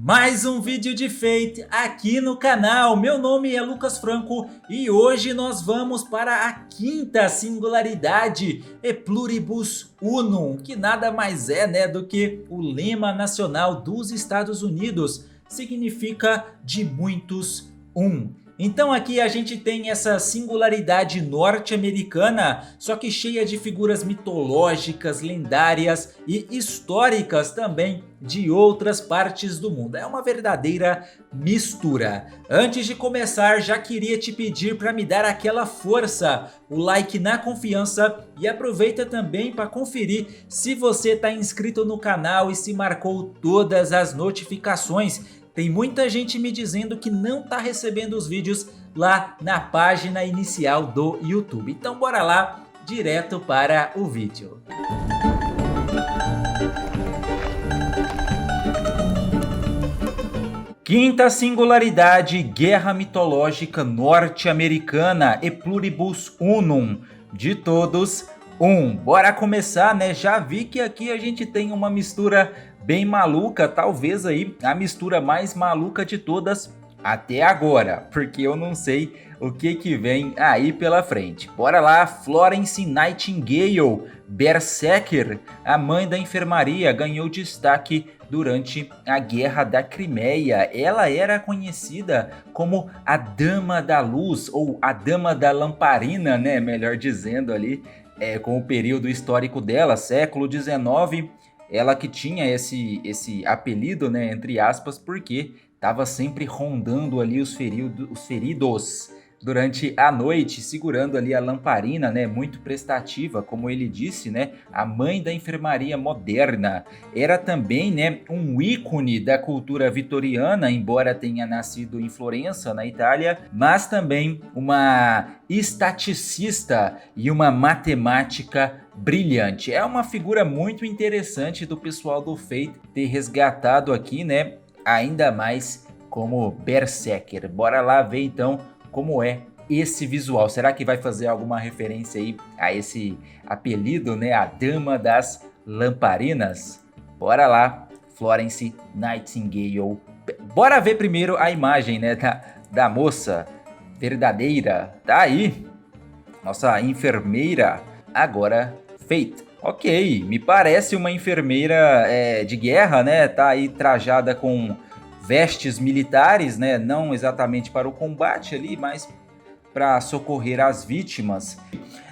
Mais um vídeo de Fate aqui no canal. Meu nome é Lucas Franco e hoje nós vamos para a quinta singularidade, E Pluribus Unum, que nada mais é, do que o lema nacional dos Estados Unidos. Significa de muitos um. Então aqui a gente tem essa singularidade norte-americana, só que cheia de figuras mitológicas, lendárias e históricas também de outras partes do mundo. É uma verdadeira mistura. Antes de começar, já queria te pedir para me dar aquela força, o like na confiança, e aproveita também para conferir se você está inscrito no canal e se marcou todas as notificações. Tem muita gente me dizendo que não está recebendo os vídeos lá na página inicial do YouTube. Então bora lá, direto para o vídeo. Quinta singularidade, guerra mitológica norte-americana, E Pluribus Unum, de todos um. Bora começar, né? Já vi que aqui a gente tem uma mistura bem maluca, talvez aí a mistura mais maluca de todas até agora, porque eu não sei o que vem aí pela frente. Bora lá, Florence Nightingale, Berserker, a mãe da enfermaria, ganhou destaque durante a Guerra da Crimeia. Ela era conhecida como a Dama da Luz, ou a Dama da Lamparina, né? Melhor dizendo ali, com o período histórico dela, século XIX. Ela que tinha esse apelido, né, entre aspas, porque estava sempre rondando ali os feridos durante a noite, segurando ali a lamparina, né, muito prestativa, como ele disse, né, a mãe da enfermaria moderna. Era também, né, um ícone da cultura vitoriana, embora tenha nascido em Florença, na Itália, mas também uma estaticista e uma matemática brilhante. É uma figura muito interessante do pessoal do Fate ter resgatado aqui, né? Ainda mais como Berserker. Bora lá ver então como é esse visual. Será que vai fazer alguma referência aí a esse apelido, né? A Dama das Lamparinas? Bora lá, Florence Nightingale. Bora ver primeiro a imagem, né? Da moça verdadeira. Tá aí, nossa enfermeira. Agora Fate. Ok, me parece uma enfermeira de guerra, né? Tá aí trajada com vestes militares, né? Não exatamente para o combate ali, mas para socorrer as vítimas.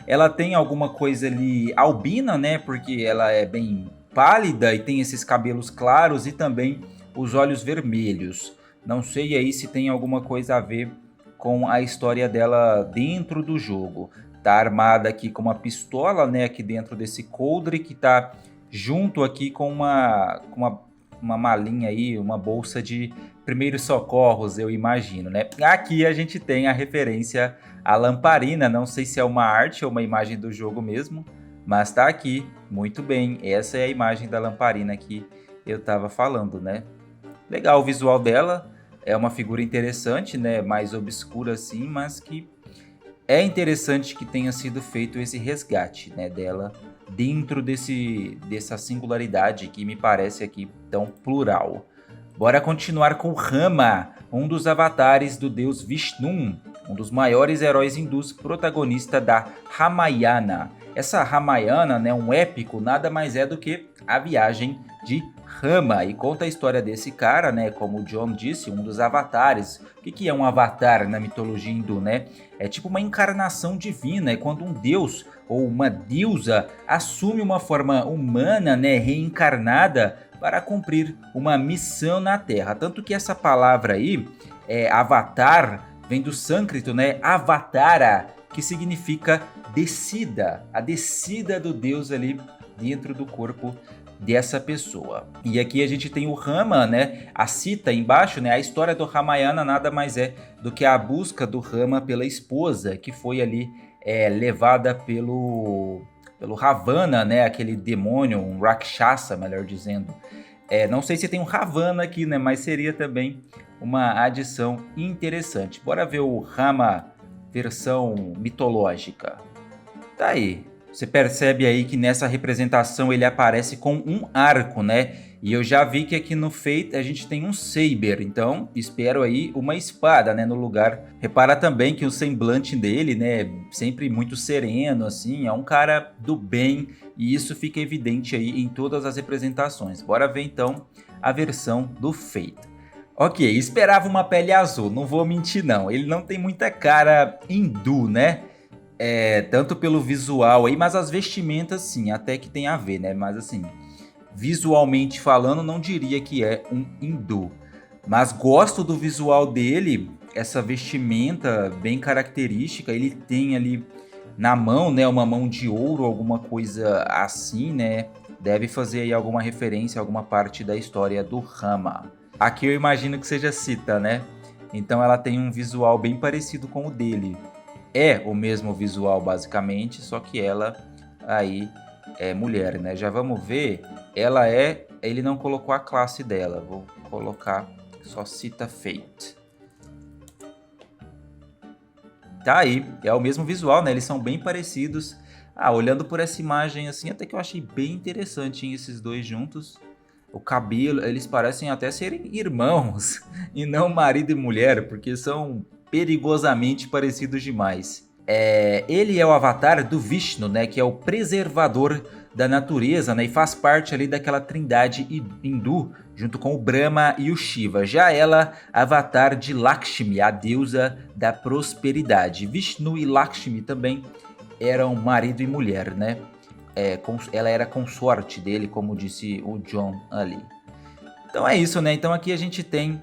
Ela tem alguma coisa ali albina, né? Porque ela é bem pálida e tem esses cabelos claros e também os olhos vermelhos. Não sei aí se tem alguma coisa a ver com a história dela dentro do jogo. Tá armada aqui com uma pistola, né, aqui dentro desse coldre, que tá junto aqui com uma malinha aí, uma bolsa de primeiros socorros, eu imagino, né? Aqui a gente tem a referência à lamparina, não sei se é uma arte ou uma imagem do jogo mesmo, mas tá aqui, muito bem, essa é a imagem da lamparina que eu tava falando, né? Legal o visual dela, é uma figura interessante, né, mais obscura assim, mas que é interessante que tenha sido feito esse resgate, né, dela dentro dessa singularidade que me parece aqui tão plural. Bora continuar com Rama, um dos avatares do deus Vishnu, um dos maiores heróis hindus, protagonista da Ramayana. Essa Ramayana, né, um épico, nada mais é do que a viagem de Rama, e conta a história desse cara, né, como o John disse, um dos avatares. O que é um avatar na mitologia hindu, né? É tipo uma encarnação divina, é quando um deus ou uma deusa assume uma forma humana, né, reencarnada, para cumprir uma missão na Terra. Tanto que essa palavra aí, avatar, vem do sânscrito, né, avatara, que significa descida, a descida do deus ali dentro do corpo dessa pessoa. E aqui a gente tem o Rama, né? A Sita embaixo, né? A história do Ramayana nada mais é do que a busca do Rama pela esposa, que foi ali levada pelo Ravana, né? Aquele demônio, um Rakshasa, melhor dizendo. Não sei se tem um Ravana aqui, né? Mas seria também uma adição interessante. Bora ver o Rama versão mitológica. Tá aí. Você percebe aí que nessa representação ele aparece com um arco, né? E eu já vi que aqui no Fate a gente tem um saber, então espero aí uma espada, né, no lugar. Repara também que o semblante dele, né, sempre muito sereno, assim, é um cara do bem, e isso fica evidente aí em todas as representações. Bora ver então a versão do Fate. Ok, esperava uma pele azul, não vou mentir não, ele não tem muita cara hindu, né? Tanto pelo visual aí, mas as vestimentas sim, até que tem a ver, né? Mas assim, visualmente falando, não diria que é um hindu. Mas gosto do visual dele, essa vestimenta bem característica. Ele tem ali na mão, né, uma mão de ouro, alguma coisa assim, né? Deve fazer aí alguma referência a alguma parte da história do Rama. Aqui eu imagino que seja Sita, né? Então ela tem um visual bem parecido com o dele. É o mesmo visual basicamente, só que ela aí é mulher, né? Já vamos ver, ele não colocou a classe dela, vou colocar só Cita Fate. Tá aí, é o mesmo visual, né? Eles são bem parecidos. Olhando por essa imagem assim, até que eu achei bem interessante, hein, esses dois juntos. O cabelo, eles parecem até serem irmãos e não marido e mulher, porque são perigosamente parecidos demais. Ele é o avatar do Vishnu, né, que é o preservador da natureza, né, e faz parte ali daquela trindade hindu, junto com o Brahma e o Shiva. Já ela, avatar de Lakshmi, a deusa da prosperidade. Vishnu e Lakshmi também eram marido e mulher, né? Ela era consorte dele, como disse o John ali. Então é isso, né? Então aqui a gente tem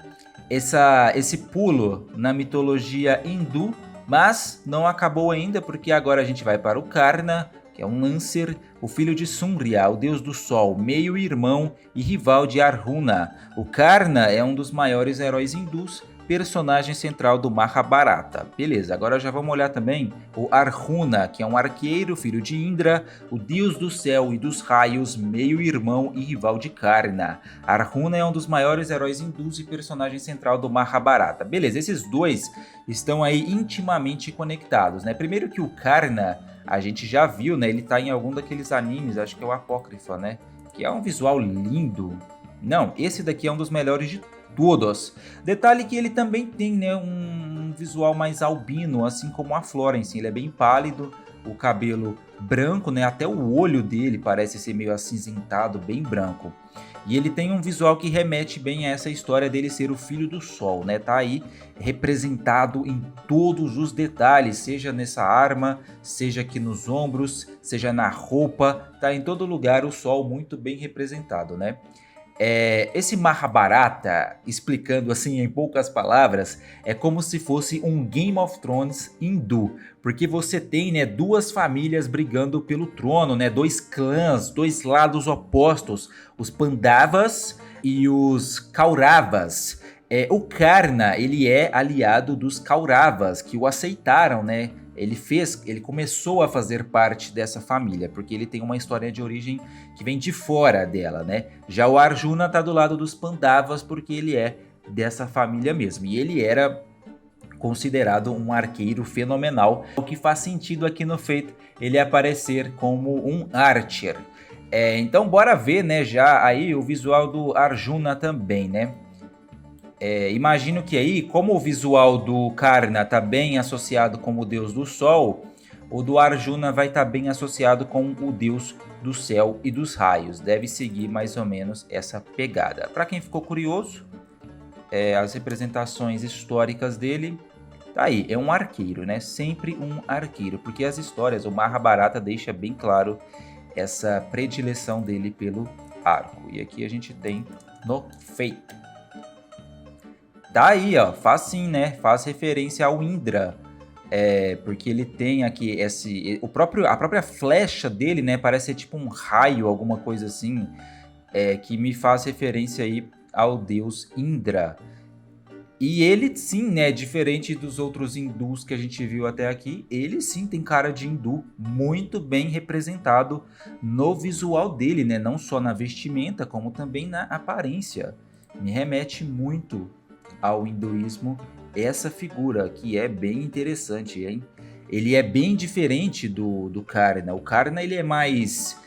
esse pulo na mitologia hindu, mas não acabou ainda, porque agora a gente vai para o Karna, que é um Lancer, o filho de Surya, o deus do sol, meio-irmão e rival de Arjuna. O Karna é um dos maiores heróis hindus, personagem central do Mahabharata. Beleza, agora já vamos olhar também o Arjuna, que é um arqueiro, filho de Indra, o deus do céu e dos raios, meio-irmão e rival de Karna. Arjuna é um dos maiores heróis hindus e personagem central do Mahabharata. Beleza, esses dois estão aí intimamente conectados, né? Primeiro que o Karna, a gente já viu, né? Ele tá em algum daqueles animes, acho que é o Apócrifa, né? Que é um visual lindo. Não, esse daqui é um dos melhores de todos. Detalhe que ele também tem, né, um visual mais albino, assim como a Florence. Ele é bem pálido, o cabelo branco, né, até o olho dele parece ser meio acinzentado, bem branco. E ele tem um visual que remete bem a essa história dele ser o filho do sol, né? Tá aí representado em todos os detalhes, seja nessa arma, seja aqui nos ombros, seja na roupa, tá em todo lugar o sol muito bem representado, né? Esse Mahabharata, explicando assim em poucas palavras, é como se fosse um Game of Thrones hindu, porque você tem, né, duas famílias brigando pelo trono, né, dois clãs, dois lados opostos, os Pandavas e os Kauravas. O Karna, ele é aliado dos Kauravas, que o aceitaram, né? Ele começou a fazer parte dessa família, porque ele tem uma história de origem que vem de fora dela, né? Já o Arjuna tá do lado dos Pandavas, porque ele é dessa família mesmo. E ele era considerado um arqueiro fenomenal, o que faz sentido aqui no Fate ele aparecer como um archer. Então bora ver, né, já aí o visual do Arjuna também, né? Imagino que aí, como o visual do Karna está bem associado com o deus do sol, o do Arjuna vai estar bem associado com o deus do céu e dos raios. Deve seguir mais ou menos essa pegada. Para quem ficou curioso, as representações históricas dele, tá aí, é um arqueiro, né? Sempre um arqueiro, porque as histórias, o Mahabharata deixa bem claro essa predileção dele pelo arco. E aqui a gente tem no Fate. Tá aí, ó, faz sim, né? Faz referência ao Indra, porque ele tem aqui a própria flecha dele, né? Parece ser tipo um raio, alguma coisa assim, que me faz referência aí ao deus Indra. E ele sim, né? Diferente dos outros hindus que a gente viu até aqui, ele sim tem cara de hindu, muito bem representado no visual dele, né? Não só na vestimenta, como também na aparência. Me remete muito ao hinduísmo essa figura, que é bem interessante, hein? ele é bem diferente do Karna. O Karna ele é mais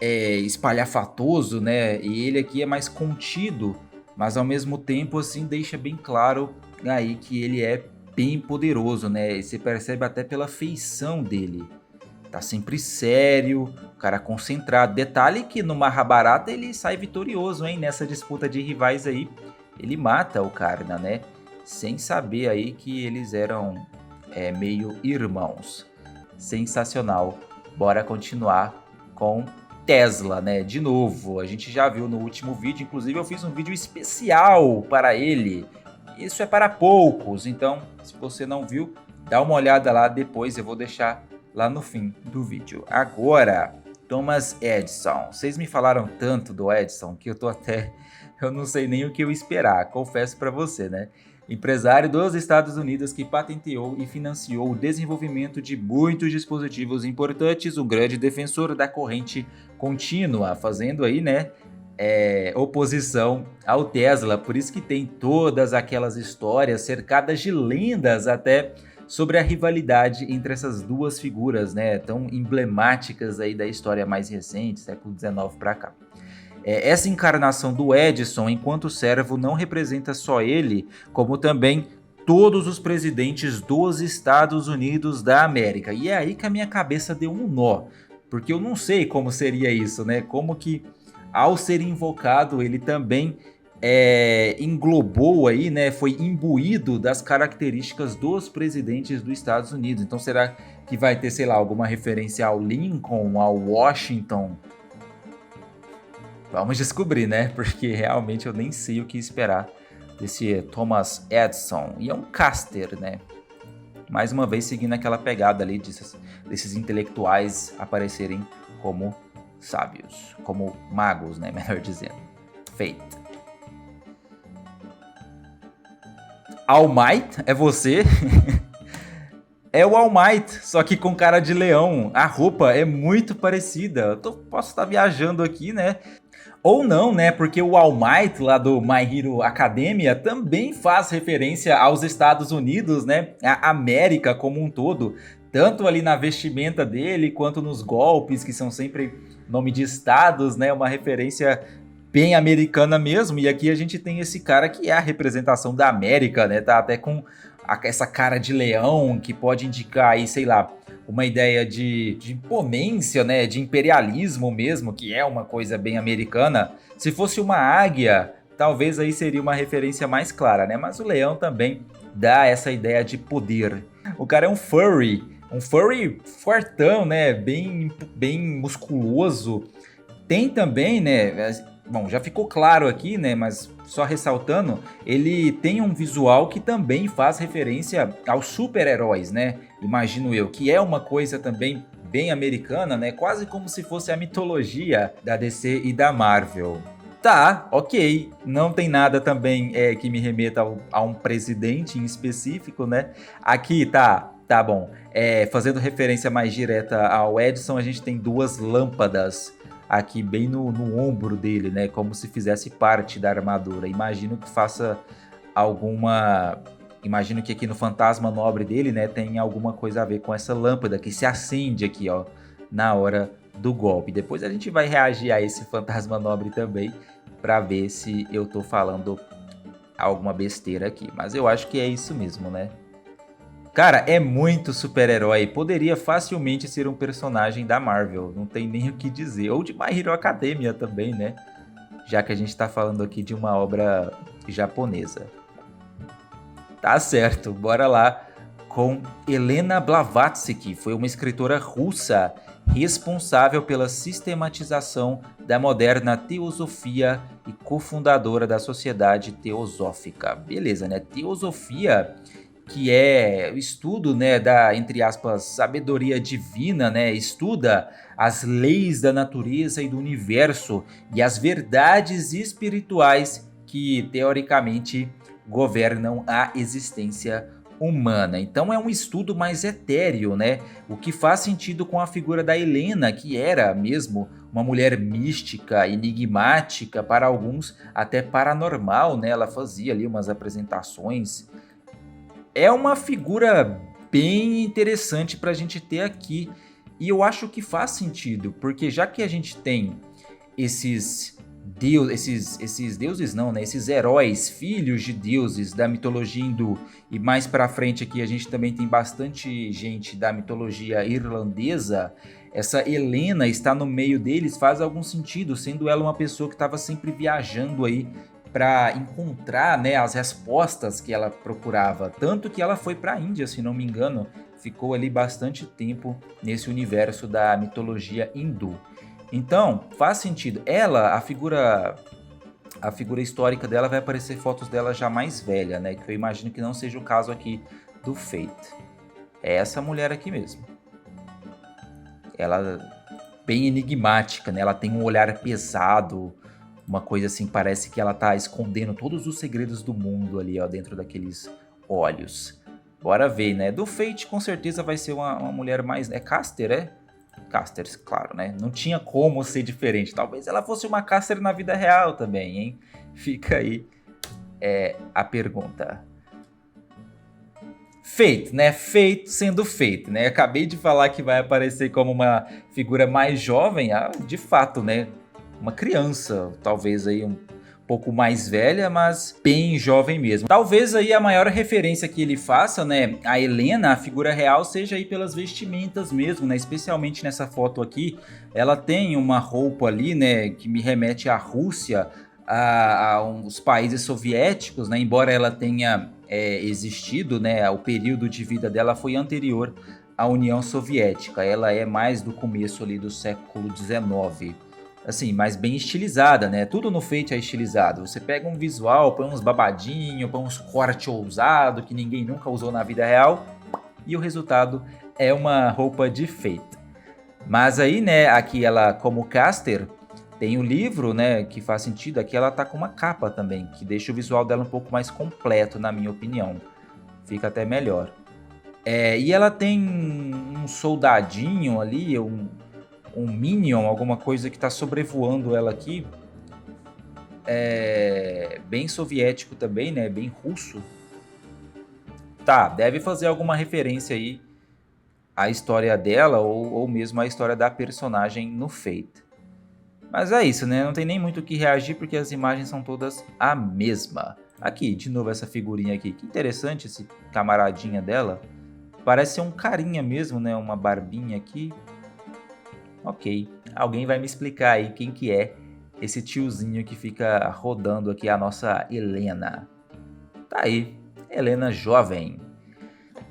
espalhafatoso, né? E ele aqui é mais contido, mas ao mesmo tempo assim deixa bem claro aí que ele é bem poderoso, né? E você percebe até pela feição dele. Tá sempre sério, o cara concentrado. Detalhe que no Mahabharata ele sai vitorioso, hein? Nessa disputa de rivais aí, ele mata o Karna, né? Sem saber aí que eles eram meio irmãos. Sensacional. Bora continuar com Tesla, né? De novo, a gente já viu no último vídeo, inclusive eu fiz um vídeo especial para ele. Isso é para poucos, então se você não viu, dá uma olhada lá depois, eu vou deixar lá no fim do vídeo. Agora, Thomas Edison. Vocês me falaram tanto do Edison que eu não sei nem o que eu esperar, confesso para você, né? Empresário dos Estados Unidos que patenteou e financiou o desenvolvimento de muitos dispositivos importantes, um grande defensor da corrente contínua, fazendo aí, né, oposição ao Tesla. Por isso que tem todas aquelas histórias cercadas de lendas até sobre a rivalidade entre essas duas figuras, né, tão emblemáticas aí da história mais recente, século XIX para cá. Essa encarnação do Edison enquanto servo não representa só ele, como também todos os presidentes dos Estados Unidos da América. E é aí que a minha cabeça deu um nó, porque eu não sei como seria isso, né? Como que ao ser invocado ele também englobou aí, né? Foi imbuído das características dos presidentes dos Estados Unidos. Então será que vai ter, sei lá, alguma referência ao Lincoln, ao Washington? Vamos descobrir, né? Porque realmente eu nem sei o que esperar desse Thomas Edison. E é um caster, né? Mais uma vez seguindo aquela pegada ali desses intelectuais aparecerem como sábios, como magos, né? Melhor dizendo. Feito. All Might, é você? É o All Might, só que com cara de leão. A roupa é muito parecida. Posso estar viajando aqui, né? Ou não, né? Porque o All Might lá do My Hero Academia também faz referência aos Estados Unidos, né? A América como um todo. Tanto ali na vestimenta dele, quanto nos golpes, que são sempre nome de estados, né? Uma referência bem americana mesmo. E aqui a gente tem esse cara que é a representação da América, né? Tá até com essa cara de leão, que pode indicar aí, sei lá, uma ideia de imponência, né, de imperialismo mesmo, que é uma coisa bem americana. Se fosse uma águia, talvez aí seria uma referência mais clara, né? Mas o leão também dá essa ideia de poder. O cara é um furry fortão, né, bem musculoso. Tem também, né, bom, já ficou claro aqui, né, mas só ressaltando, ele tem um visual que também faz referência aos super-heróis, né? Imagino eu, que é uma coisa também bem americana, né? Quase como se fosse a mitologia da DC e da Marvel. Tá, ok. Não tem nada também que me remeta a um presidente em específico, né? Aqui tá bom. Fazendo referência mais direta ao Edison, a gente tem duas lâmpadas aqui bem no ombro dele, né? Como se fizesse parte da armadura. Imagino que faça alguma... Imagino que aqui no fantasma nobre dele, né, tem alguma coisa a ver com essa lâmpada que se acende aqui, ó, na hora do golpe. Depois a gente vai reagir a esse fantasma nobre também, pra ver se eu tô falando alguma besteira aqui. Mas eu acho que é isso mesmo, né? Cara, é muito super-herói. Poderia facilmente ser um personagem da Marvel. Não tem nem o que dizer. Ou de My Hero Academia também, né? Já que a gente tá falando aqui de uma obra japonesa. Tá certo, bora lá com Helena Blavatsky. Foi uma escritora russa responsável pela sistematização da moderna teosofia e cofundadora da Sociedade Teosófica. Beleza, né? Teosofia, que é o estudo, né, da, entre aspas, sabedoria divina, né, estuda as leis da natureza e do universo e as verdades espirituais que, teoricamente, governam a existência humana. Então é um estudo mais etéreo, né, o que faz sentido com a figura da Helena, que era mesmo uma mulher mística, enigmática, para alguns até paranormal, né, ela fazia ali umas apresentações. É uma figura bem interessante para a gente ter aqui. E eu acho que faz sentido, porque já que a gente tem esses deuses não, né? Esses heróis, filhos de deuses da mitologia hindu, e mais pra frente aqui a gente também tem bastante gente da mitologia irlandesa. Essa Helena está no meio deles, faz algum sentido, sendo ela uma pessoa que estava sempre viajando aí para encontrar, né, as respostas que ela procurava. Tanto que ela foi para a Índia, se não me engano, ficou ali bastante tempo nesse universo da mitologia hindu. Então, faz sentido. Ela, a figura histórica dela, vai aparecer fotos dela já mais velha, né? Que eu imagino que não seja o caso aqui do Fate. É essa mulher aqui mesmo. Ela bem enigmática, né? Ela tem um olhar pesado, uma coisa assim, parece que ela tá escondendo todos os segredos do mundo ali, ó, dentro daqueles olhos. Bora ver, né? Do Fate, com certeza vai ser uma mulher mais... É Caster, é? Caster, claro, né? Não tinha como ser diferente. Talvez ela fosse uma Caster na vida real também, hein? Fica aí a pergunta. Fate, né? Fate sendo Fate, né? Acabei de falar que vai aparecer como uma figura mais jovem, de fato, né? Uma criança, talvez aí um pouco mais velha, mas bem jovem mesmo. Talvez aí a maior referência que ele faça, né, a Helena, a figura real, seja aí pelas vestimentas mesmo, né, especialmente nessa foto aqui. Ela tem uma roupa ali, né, que me remete à Rússia, a uns países soviéticos, né, embora ela tenha existido, né, o período de vida dela foi anterior à União Soviética. Ela é mais do começo ali do século XIX. Assim, mas bem estilizada, né? Tudo no Fate é estilizado. Você pega um visual, põe uns babadinhos, põe uns corte ousado que ninguém nunca usou na vida real, e o resultado é uma roupa de Fate. Mas aí, né, aqui ela como caster, tem o livro, né, que faz sentido. Aqui ela tá com uma capa também, que deixa o visual dela um pouco mais completo, na minha opinião. Fica até melhor. E ela tem um soldadinho ali, um Minion, alguma coisa que tá sobrevoando ela aqui. Bem soviético também, né? Bem russo. Tá, deve fazer alguma referência aí à história dela ou mesmo à história da personagem no Fate. Mas é isso, né? Não tem nem muito o que reagir porque as imagens são todas a mesma. Aqui, de novo essa figurinha aqui. Que interessante esse camaradinha dela. Parece ser um carinha mesmo, né? Uma barbinha aqui. Ok, alguém vai me explicar aí quem que é esse tiozinho que fica rodando aqui a nossa Helena. Tá aí, Helena jovem.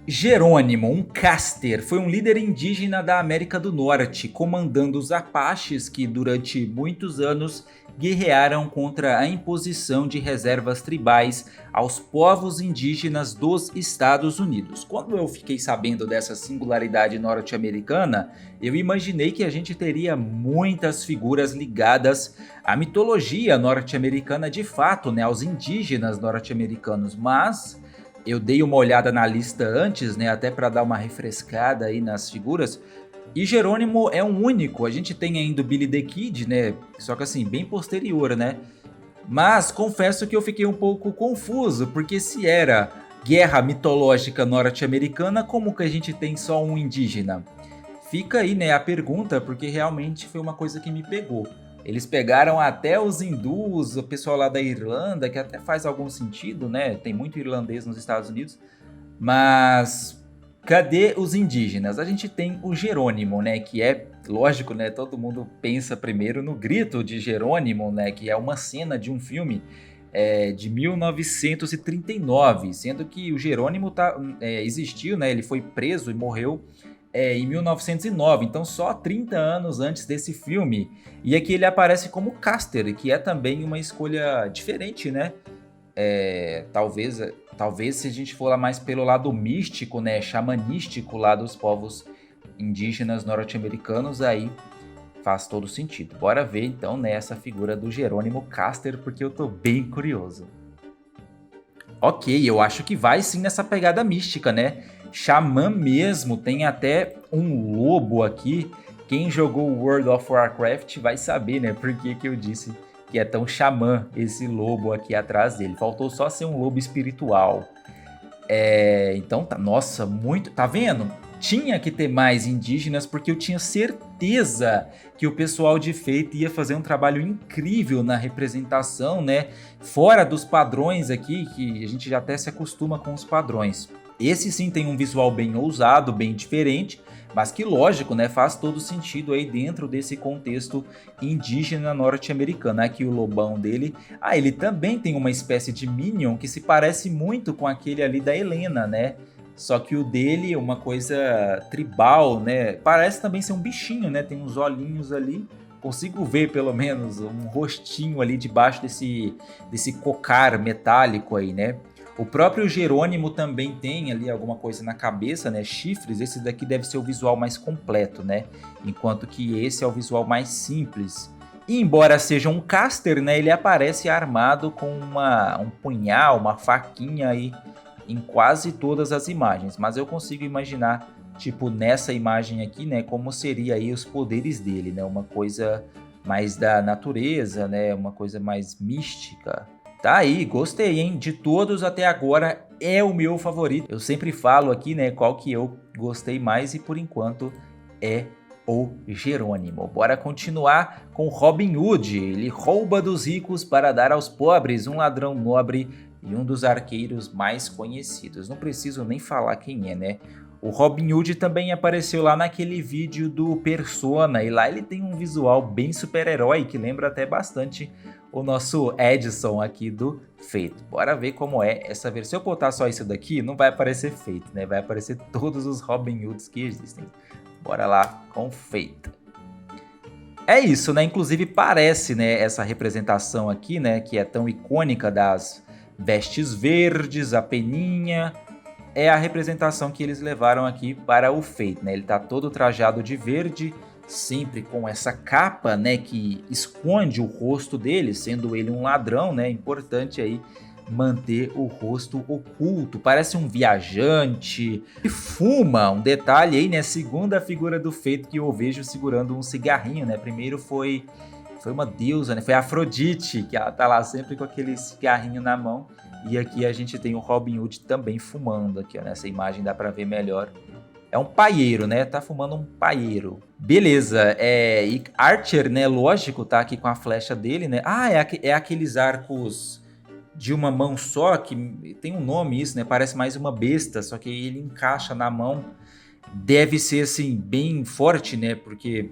Jerônimo, um caster, foi um líder indígena da América do Norte, comandando os Apaches que durante muitos anos guerrearam contra a imposição de reservas tribais aos povos indígenas dos Estados Unidos. Quando eu fiquei sabendo dessa singularidade norte-americana, eu imaginei que a gente teria muitas figuras ligadas à mitologia norte-americana de fato, né, aos indígenas norte-americanos, mas eu dei uma olhada na lista antes, né, até para dar uma refrescada aí nas figuras. E Jerônimo é um único. A gente tem ainda o Billy the Kid, né? Só que assim, bem posterior, né? Mas confesso que eu fiquei um pouco confuso, porque se era guerra mitológica norte-americana, como que a gente tem só um indígena? Fica aí, né, a pergunta, porque realmente foi uma coisa que me pegou. Eles pegaram até os hindus, o pessoal lá da Irlanda, que até faz algum sentido, né? Tem muito irlandês nos Estados Unidos. Mas cadê os indígenas? A gente tem o Jerônimo, né? Que é, lógico, né? Todo mundo pensa primeiro no grito de Jerônimo, né? Que é uma cena de um filme de 1939. Sendo que o Jerônimo existiu, né? Ele foi preso e morreu em 1909, então só 30 anos antes desse filme. E aqui ele aparece como caster, que é também uma escolha diferente, né? Talvez se a gente for lá mais pelo lado místico, né, xamanístico lá dos povos indígenas norte-americanos, aí faz todo sentido. Bora ver então, né, essa figura do Jerônimo Caster, porque eu tô bem curioso. Ok, eu acho que vai sim nessa pegada mística, né? Xamã mesmo, tem até um lobo aqui. Quem jogou World of Warcraft vai saber, né? Por que eu disse que é tão xamã esse lobo aqui atrás dele. Faltou só ser um lobo espiritual. Então, tá, nossa, muito. Tá vendo? Tinha que ter mais indígenas porque eu tinha certeza que o pessoal de Fate ia fazer um trabalho incrível na representação, né? Fora dos padrões aqui, que a gente já até se acostuma com os padrões. Esse sim tem um visual bem ousado, bem diferente, mas que lógico, né? Faz todo sentido aí dentro desse contexto indígena norte-americano. Aqui o lobão dele, ele também tem uma espécie de Minion que se parece muito com aquele ali da Helena, né? Só que o dele é uma coisa tribal, né? Parece também ser um bichinho, né? Tem uns olhinhos ali. Consigo ver pelo menos um rostinho ali debaixo desse cocar metálico aí, né? O próprio Jerônimo também tem ali alguma coisa na cabeça, né? Chifres. Esse daqui deve ser o visual mais completo, né? Enquanto que esse é o visual mais simples. E embora seja um caster, né? Ele aparece armado com um punhal, uma faquinha aí em quase todas as imagens, mas eu consigo imaginar, tipo, nessa imagem aqui, né, como seria aí os poderes dele, né, uma coisa mais da natureza, né, uma coisa mais mística. Tá aí, gostei, hein, de todos até agora é o meu favorito. Eu sempre falo aqui, né, qual que eu gostei mais e por enquanto é o Jerônimo. Bora continuar com Robin Hood. Ele rouba dos ricos para dar aos pobres, um ladrão nobre e um dos arqueiros mais conhecidos. Não preciso nem falar quem é, né? O Robin Hood também apareceu lá naquele vídeo do Persona, e lá ele tem um visual bem super-herói, que lembra até bastante o nosso Edson aqui do Fate. Bora ver como é essa versão. Se eu botar só isso daqui, não vai aparecer Fate, né? Vai aparecer todos os Robin Hoods que existem. Bora lá com Fate. É isso, né? Inclusive parece, né, essa representação aqui, né, que é tão icônica das vestes verdes, a peninha, é a representação que eles levaram aqui para o Fate, né? Ele tá todo trajado de verde, sempre com essa capa, né, que esconde o rosto dele, sendo ele um ladrão, né? Importante aí manter o rosto oculto. Parece um viajante que fuma. Um detalhe aí, né? Segunda figura do Fate que eu vejo segurando um cigarrinho, né? Primeiro foi uma deusa, né? Foi a Afrodite, que ela tá lá sempre com aquele cigarrinho na mão. E aqui a gente tem o Robin Hood também fumando aqui, ó. Nessa imagem dá pra ver melhor. É um paieiro, né? Tá fumando um paieiro. Beleza, e Archer, né? Lógico, tá aqui com a flecha dele, né? É aqueles arcos de uma mão só, que tem um nome isso, né? Parece mais uma besta, só que ele encaixa na mão. Deve ser, assim, bem forte, né? Porque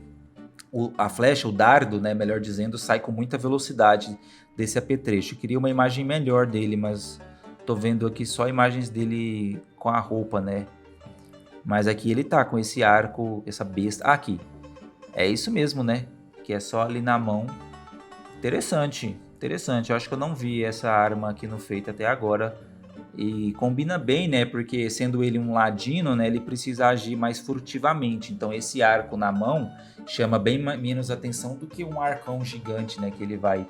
a flecha, o dardo, né? Melhor dizendo, sai com muita velocidade desse apetrecho. Eu queria uma imagem melhor dele, mas tô vendo aqui só imagens dele com a roupa, né? Mas aqui ele tá com esse arco, essa besta. Aqui. É isso mesmo, né? Que é só ali na mão. Interessante. Eu acho que eu não vi essa arma aqui no Fate até agora. E combina bem, né? Porque sendo ele um ladino, né? Ele precisa agir mais furtivamente. Então esse arco na mão chama bem menos atenção do que um arcão gigante, né? Que ele vai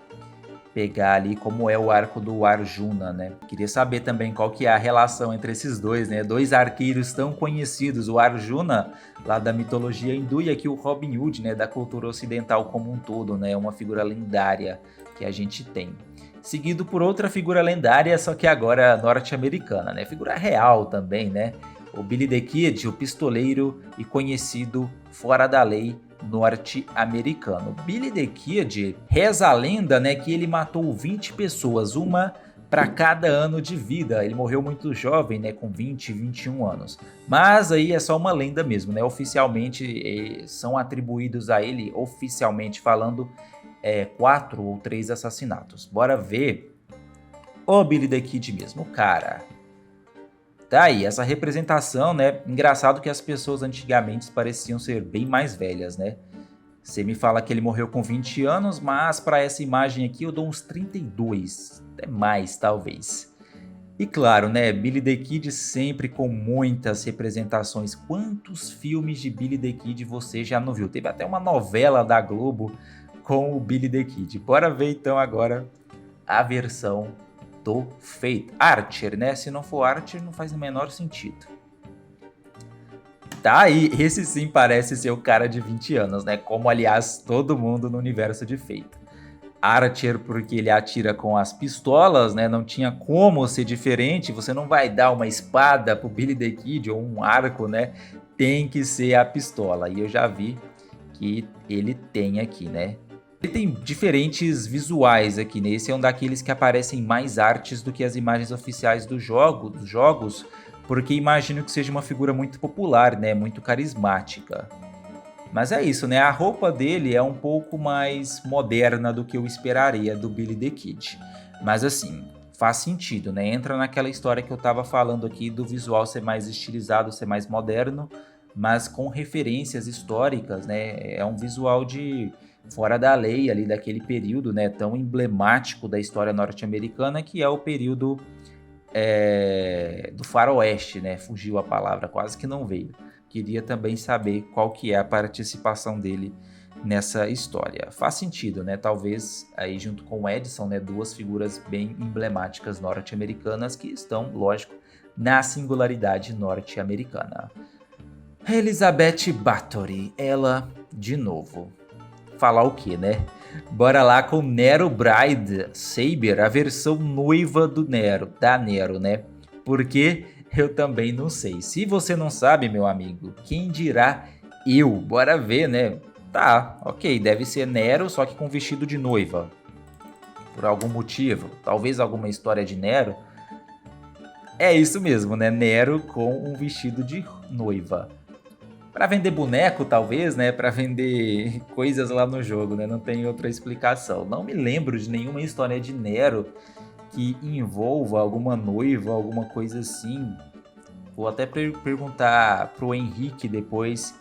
pegar ali, como é o arco do Arjuna, né? Queria saber também qual que é a relação entre esses dois, né? Dois arqueiros tão conhecidos, o Arjuna, lá da mitologia hindu, e aqui o Robin Hood, né? Da cultura ocidental como um todo, né? Uma figura lendária que a gente tem. Seguido por outra figura lendária, só que agora norte-americana, né? Figura real também, né? O Billy the Kid, o pistoleiro e conhecido fora da lei norte-americano. Billy the Kid, reza a lenda, né, que ele matou 20 pessoas, uma para cada ano de vida. Ele morreu muito jovem, né, com 20, 21 anos. Mas aí é só uma lenda mesmo, né? Oficialmente são atribuídos a ele, oficialmente falando, 4 ou 3 assassinatos. Bora ver o Billy the Kid mesmo, cara. Tá aí, essa representação, né? Engraçado que as pessoas antigamente pareciam ser bem mais velhas, né? Você me fala que ele morreu com 20 anos, mas para essa imagem aqui eu dou uns 32, até mais talvez. E claro, né? Billy the Kid sempre com muitas representações. Quantos filmes de Billy the Kid você já não viu? Teve até uma novela da Globo com o Billy the Kid. Bora ver então agora a versão do Fate. Archer, né? Se não for Archer, não faz o menor sentido. Tá aí, esse sim parece ser o cara de 20 anos, né? Como, aliás, todo mundo no universo de Fate. Archer porque ele atira com as pistolas, né? Não tinha como ser diferente. Você não vai dar uma espada pro Billy the Kid ou um arco, né? Tem que ser a pistola. E eu já vi que ele tem aqui, né? Ele tem diferentes visuais aqui, né? Esse é um daqueles que aparecem mais artes do que as imagens oficiais dos jogos, porque imagino que seja uma figura muito popular, né? Muito carismática. Mas é isso, né? A roupa dele é um pouco mais moderna do que eu esperaria do Billy the Kid. Mas assim, faz sentido, né? Entra naquela história que eu tava falando aqui do visual ser mais estilizado, ser mais moderno, mas com referências históricas, né? É um visual de fora da lei ali daquele período, né? Tão emblemático da história norte-americana que é o período do faroeste, né? Fugiu a palavra, quase que não veio. Queria também saber qual que é a participação dele nessa história. Faz sentido, né? Talvez aí junto com o Edison, né? Duas figuras bem emblemáticas norte-americanas que estão, lógico, na singularidade norte-americana. Elizabeth Bathory, ela de novo. Falar o que, né? Bora lá com Nero Bride Saber, a versão noiva do Nero, da Nero, né? Porque eu também não sei. Se você não sabe, meu amigo, quem dirá eu? Bora ver, né? Tá, ok, deve ser Nero, só que com vestido de noiva. Por algum motivo, talvez alguma história de Nero. É isso mesmo, né? Nero com um vestido de noiva. Pra vender boneco, talvez, né? Pra vender coisas lá no jogo, né? Não tem outra explicação. Não me lembro de nenhuma história de Nero que envolva alguma noiva, alguma coisa assim. Vou até perguntar pro Henrique depois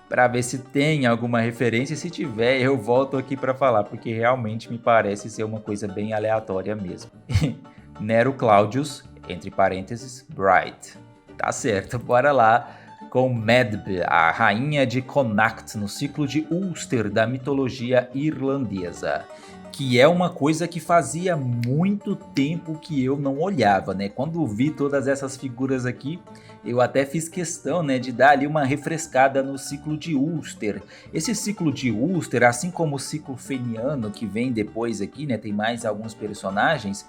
para ver se tem alguma referência. Se tiver, eu volto aqui para falar, porque realmente me parece ser uma coisa bem aleatória mesmo. Nero Claudius, entre parênteses, Bright. Tá certo, bora lá com Medb, a rainha de Connacht no ciclo de Ulster da mitologia irlandesa. Que é uma coisa que fazia muito tempo que eu não olhava, né? Quando vi todas essas figuras aqui, eu até fiz questão, né, de dar ali uma refrescada no ciclo de Ulster. Esse ciclo de Ulster, assim como o ciclo feniano que vem depois aqui, né, tem mais alguns personagens,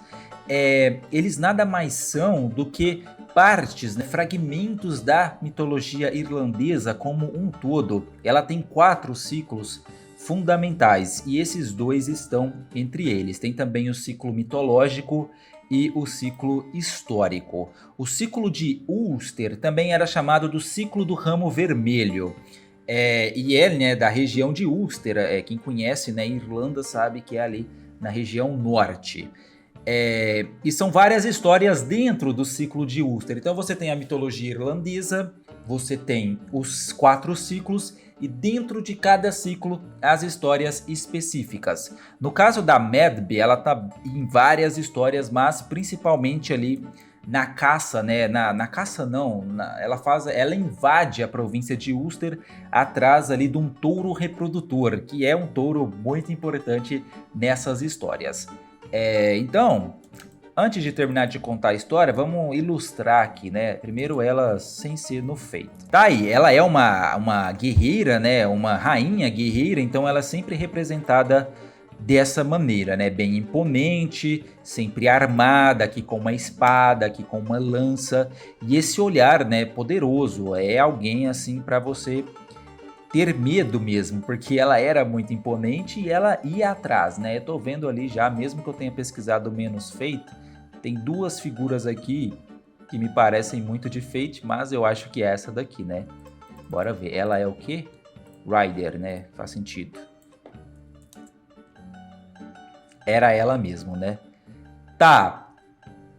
eles nada mais são do que partes, né, fragmentos da mitologia irlandesa como um todo. Ela tem 4 ciclos fundamentais e esses 2 estão entre eles. Tem também o ciclo mitológico e o ciclo histórico. O ciclo de Ulster também era chamado do ciclo do ramo vermelho. E ele, né, da região de Ulster, quem conhece, né, Irlanda sabe que é ali na região norte. E são várias histórias dentro do ciclo de Ulster. Então você tem a mitologia irlandesa, você tem os 4 ciclos e dentro de cada ciclo as histórias específicas. No caso da Medb, ela tá em várias histórias, mas principalmente ali na caça, né? Na caça não, ela invade a província de Ulster atrás ali de um touro reprodutor, que é um touro muito importante nessas histórias. Então, antes de terminar de contar a história, vamos ilustrar aqui, né? Primeiro ela sem ser no feito. Tá aí, ela é uma guerreira, né? Uma rainha guerreira, então ela é sempre representada dessa maneira, né? Bem imponente, sempre armada, aqui com uma espada, aqui com uma lança. E esse olhar, né, poderoso, é alguém assim para você ter medo mesmo, porque ela era muito imponente e ela ia atrás, né? Eu tô vendo ali já, mesmo que eu tenha pesquisado menos Fate, tem 2 figuras aqui que me parecem muito de Fate, mas eu acho que é essa daqui, né? Bora ver. Ela é o quê? Rider, né? Faz sentido. Era ela mesmo, né? Tá.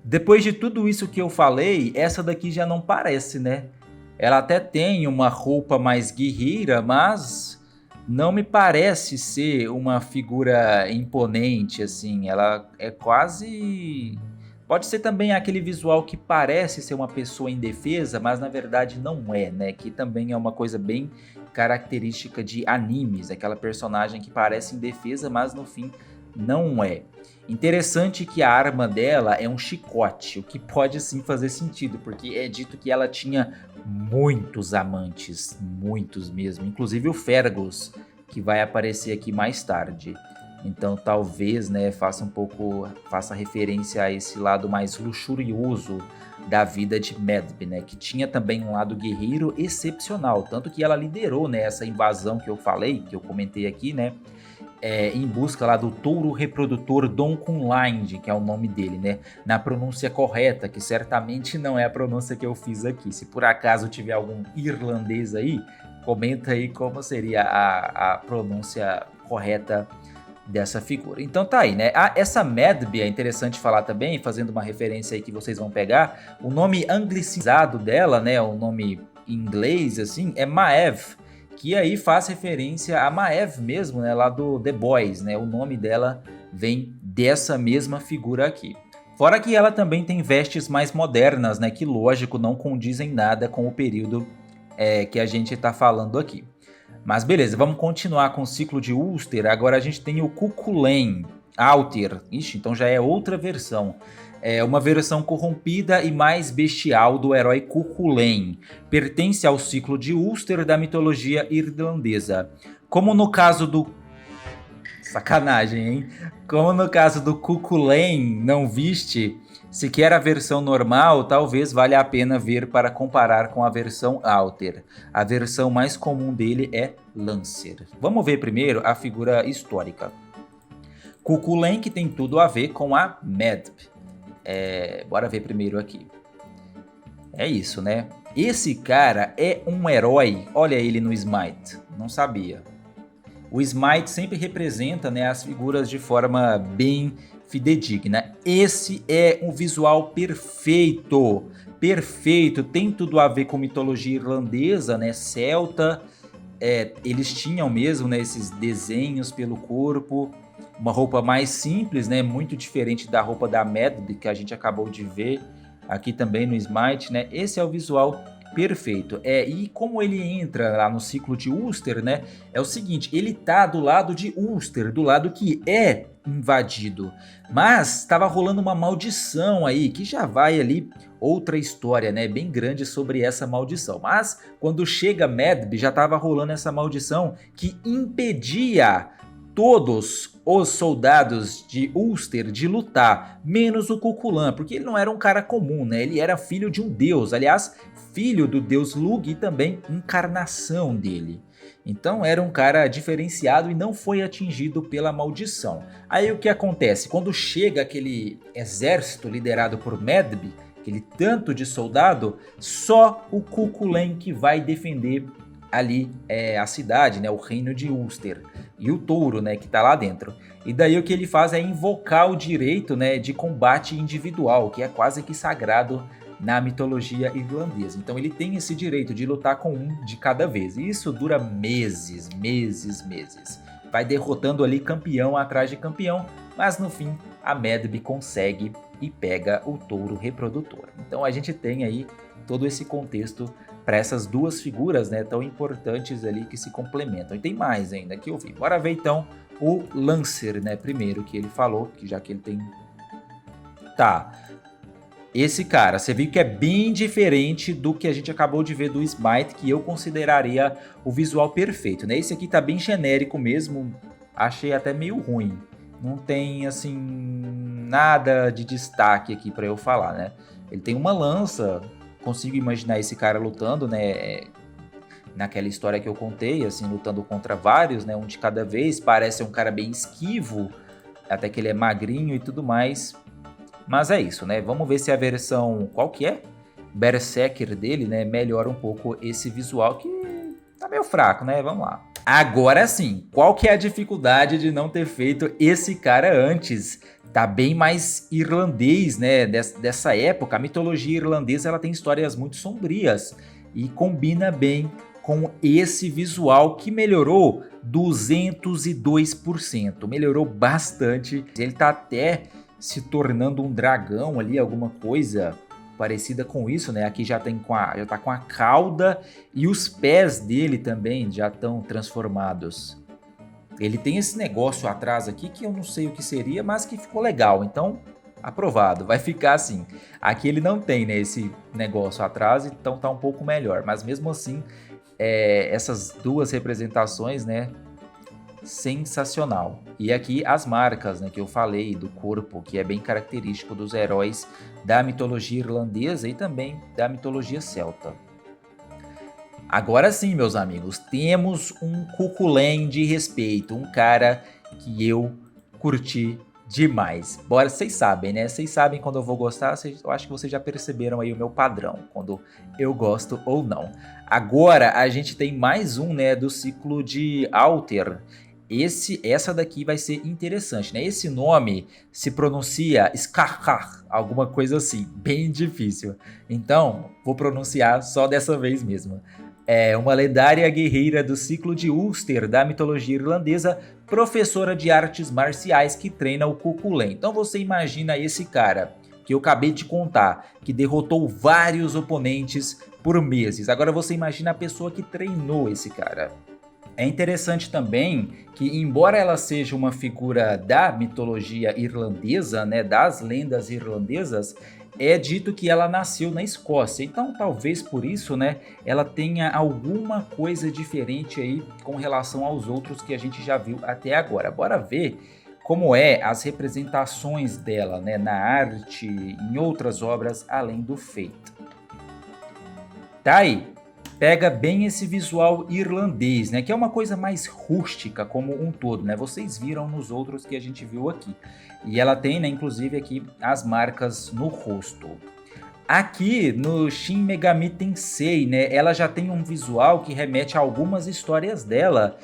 Depois de tudo isso que eu falei, essa daqui já não parece, né? Ela até tem uma roupa mais guerreira, mas não me parece ser uma figura imponente, assim. Ela é quase... Pode ser também aquele visual que parece ser uma pessoa indefesa, mas na verdade não é, né? Que também é uma coisa bem característica de animes. Aquela personagem que parece indefesa, mas no fim não é. Interessante que a arma dela é um chicote, o que pode sim fazer sentido, porque é dito que ela tinha muitos amantes, muitos mesmo, inclusive o Fergus, que vai aparecer aqui mais tarde. Então talvez, né, faça referência a esse lado mais luxurioso da vida de Medb, né, que tinha também um lado guerreiro excepcional, tanto que ela liderou, né, essa invasão que eu falei, que eu comentei aqui, né, em busca lá do touro reprodutor Don Kunlind, que é o nome dele, né, na pronúncia correta, que certamente não é a pronúncia que eu fiz aqui. Se por acaso tiver algum irlandês aí, comenta aí como seria a pronúncia correta dessa figura. Então tá aí, né? Essa Medb é interessante falar também, fazendo uma referência aí que vocês vão pegar. O nome anglicizado dela, né? O nome em inglês, assim, é Maeve, que aí faz referência a Maeve mesmo, né? Lá do The Boys, né? O nome dela vem dessa mesma figura aqui. Fora que ela também tem vestes mais modernas, né? Que lógico não condizem nada com o período que a gente tá falando aqui. Mas beleza, vamos continuar com o ciclo de Ulster. Agora a gente tem o Cuchulainn Alter. Ixi, então já é outra versão. É uma versão corrompida e mais bestial do herói Cuchulainn. Pertence ao ciclo de Ulster da mitologia irlandesa. Como no caso do... Sacanagem, hein? Como no caso do Cuchulainn não viste sequer a versão normal, talvez valha a pena ver para comparar com a versão Alter. A versão mais comum dele é Lancer. Vamos ver primeiro a figura histórica. Cuchulainn, que tem tudo a ver com a Medb. Bora ver primeiro aqui. É isso, né? Esse cara é um herói. Olha ele no Smite. Não sabia. O Smite sempre representa, né, as figuras de forma bem fidedigna. Esse é um visual perfeito. Perfeito. Tem tudo a ver com mitologia irlandesa, né? Celta. Eles tinham mesmo, né, esses desenhos pelo corpo. Uma roupa mais simples, né? Muito diferente da roupa da Medb que a gente acabou de ver aqui também no Smite, né? Esse é o visual perfeito. E como ele entra lá no ciclo de Ulster, né? É o seguinte, ele tá do lado de Ulster, do lado que é invadido. Mas estava rolando uma maldição aí, que já vai ali outra história, né? Bem grande sobre essa maldição. Mas quando chega Medb, já estava rolando essa maldição que impedia todos os soldados de Ulster de lutar, menos o Cuchulainn, porque ele não era um cara comum, né? Ele era filho de um deus, aliás, filho do deus Lugh e também encarnação dele. Então era um cara diferenciado e não foi atingido pela maldição. Aí o que acontece? Quando chega aquele exército liderado por Medb, aquele tanto de soldado, só o Cuchulainn que vai defender ali a cidade, né, o reino de Ulster, e o touro, né, que tá lá dentro. E daí o que ele faz é invocar o direito, né, de combate individual, que é quase que sagrado na mitologia irlandesa. Então ele tem esse direito de lutar com um de cada vez. E isso dura meses, meses, meses. Vai derrotando ali campeão atrás de campeão, mas no fim a Medb consegue e pega o touro reprodutor. Então a gente tem aí todo esse contexto para essas duas figuras, né, tão importantes ali que se complementam. E tem mais ainda que eu vi. Bora ver então o Lancer, né, primeiro que ele falou, que já que ele tem... Tá, esse cara, você viu que é bem diferente do que a gente acabou de ver do Smite, que eu consideraria o visual perfeito, né? Esse aqui tá bem genérico mesmo, achei até meio ruim. Não tem, assim, nada de destaque aqui para eu falar, né? Ele tem uma lança, consigo imaginar esse cara lutando, né? Naquela história que eu contei, assim, lutando contra vários, né? Um de cada vez, parece um cara bem esquivo, até que ele é magrinho e tudo mais. Mas é isso, né? Vamos ver se a versão, qual que é? Berserker dele, né? Melhora um pouco esse visual que tá meio fraco, né? Vamos lá. Agora sim, qual que é a dificuldade de não ter feito esse cara antes? Tá bem mais irlandês, né? Dessa época, a mitologia irlandesa ela tem histórias muito sombrias e combina bem com esse visual que melhorou 202%. Melhorou bastante. Ele tá até se tornando um dragão ali, alguma coisa parecida com isso, né? Aqui já tá com a cauda e os pés dele também já estão transformados. Ele tem esse negócio atrás aqui que eu não sei o que seria, mas que ficou legal. Então, aprovado, vai ficar assim. Aqui ele não tem, né, esse negócio atrás, então tá um pouco melhor. Mas mesmo assim, essas duas representações, né, sensacional. E aqui as marcas, né, que eu falei do corpo, que é bem característico dos heróis da mitologia irlandesa e também da mitologia celta. Agora sim, meus amigos, temos um cuculém de respeito, um cara que eu curti demais. Bora, vocês sabem, né? Vocês sabem quando eu vou gostar, eu acho que vocês já perceberam aí o meu padrão, quando eu gosto ou não. Agora a gente tem mais um, né, do ciclo de Alter. Essa daqui vai ser interessante, né? Esse nome se pronuncia Skakar, alguma coisa assim, bem difícil. Então, vou pronunciar só dessa vez mesmo. É uma lendária guerreira do ciclo de Ulster da mitologia irlandesa, professora de artes marciais que treina o Cuchulainn. Então você imagina esse cara que eu acabei de contar, que derrotou vários oponentes por meses. Agora você imagina a pessoa que treinou esse cara. É interessante também que, embora ela seja uma figura da mitologia irlandesa, né, das lendas irlandesas, é dito que ela nasceu na Escócia. Então, talvez por isso, né, ela tenha alguma coisa diferente aí com relação aos outros que a gente já viu até agora. Bora ver como é as representações dela, né, na arte, em outras obras além do feito. Tá aí. Pega bem esse visual irlandês, né? Que é uma coisa mais rústica como um todo, né? Vocês viram nos outros que a gente viu aqui. E ela tem, né, inclusive aqui as marcas no rosto. Aqui no Shin Megami Tensei, né? Ela já tem um visual que remete a algumas histórias dela.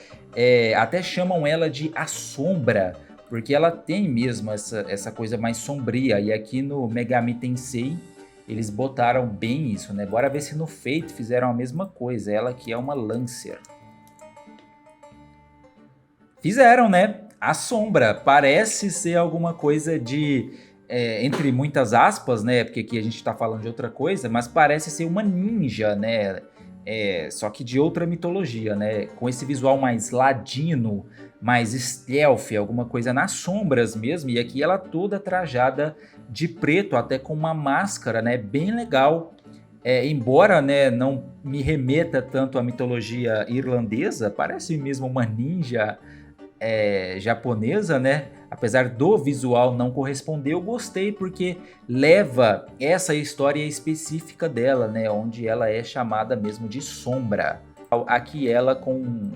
Até chamam ela de A Sombra, porque ela tem mesmo essa coisa mais sombria. E aqui no Megami Tensei eles botaram bem isso, né? Bora ver se no Fate fizeram a mesma coisa. Ela que é uma Lancer. Fizeram, né? A Sombra. Parece ser alguma coisa de... entre muitas aspas, né? Porque aqui a gente tá falando de outra coisa. Mas parece ser uma ninja, né? Só que de outra mitologia, né? Com esse visual mais ladino, mais stealth, alguma coisa nas sombras mesmo. E aqui ela toda trajada de preto, até com uma máscara, né? Bem legal. Embora, né, não me remeta tanto à mitologia irlandesa, parece mesmo uma ninja japonesa, né? Apesar do visual não corresponder, eu gostei porque leva essa história específica dela, né? Onde ela é chamada mesmo de Sombra. Aqui ela com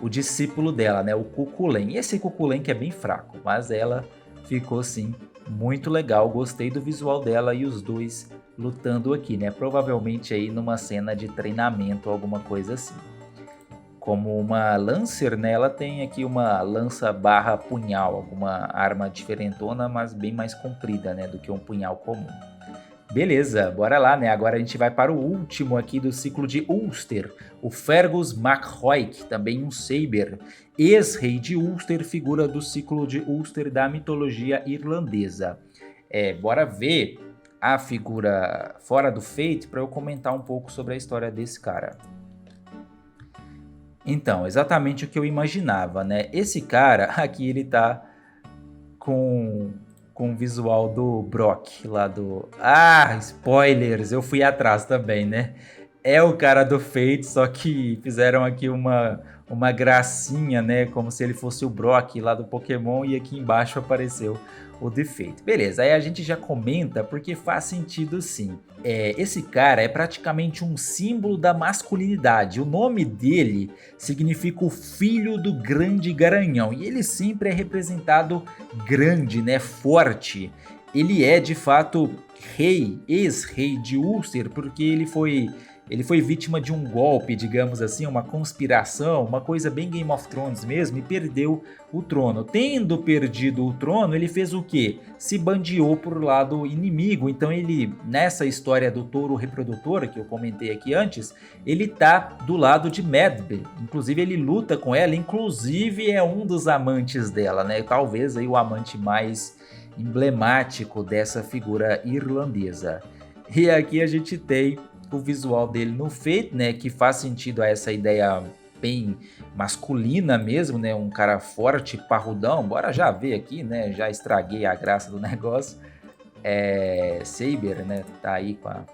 o discípulo dela, né? O Cuchulainn. Esse Cuchulainn que é bem fraco, mas ela ficou sim muito legal. Gostei do visual dela e os dois lutando aqui, né? Provavelmente aí numa cena de treinamento, alguma coisa assim. Como uma Lancer, né, ela tem aqui uma lança barra punhal, alguma arma diferentona, mas bem mais comprida, né, do que um punhal comum. Beleza, bora lá, né? Agora a gente vai para o último aqui do ciclo de Ulster, o Fergus MacRoic, também um Saber, ex-rei de Ulster, figura do ciclo de Ulster da mitologia irlandesa. Bora ver a figura fora do Fate para eu comentar um pouco sobre a história desse cara. Então, exatamente o que eu imaginava, né? Esse cara aqui, ele tá com o visual do Brock, lá do... Ah, spoilers! Eu fui atrás também, né? É o cara do Fate, só que fizeram aqui uma gracinha, né? Como se ele fosse o Brock lá do Pokémon e aqui embaixo apareceu o defeito. Beleza, aí a gente já comenta porque faz sentido sim. Esse cara é praticamente um símbolo da masculinidade. O nome dele significa o filho do grande garanhão e ele sempre é representado grande, né, forte. Ele é de fato rei, ex-rei de Ulster, porque ele foi vítima de um golpe, digamos assim, uma conspiração, uma coisa bem Game of Thrones mesmo, e perdeu o trono. Tendo perdido o trono, ele fez o quê? Se bandeou por lado inimigo. Então ele, nessa história do touro reprodutor, que eu comentei aqui antes, ele tá do lado de Medb. Inclusive ele luta com ela, inclusive é um dos amantes dela, né? Talvez aí o amante mais emblemático dessa figura irlandesa. E aqui a gente tem o visual dele no Fate, né, que faz sentido a essa ideia bem masculina mesmo, né, um cara forte, parrudão. Bora já ver aqui, né, já estraguei a graça do negócio. Saber, né, tá aí com a...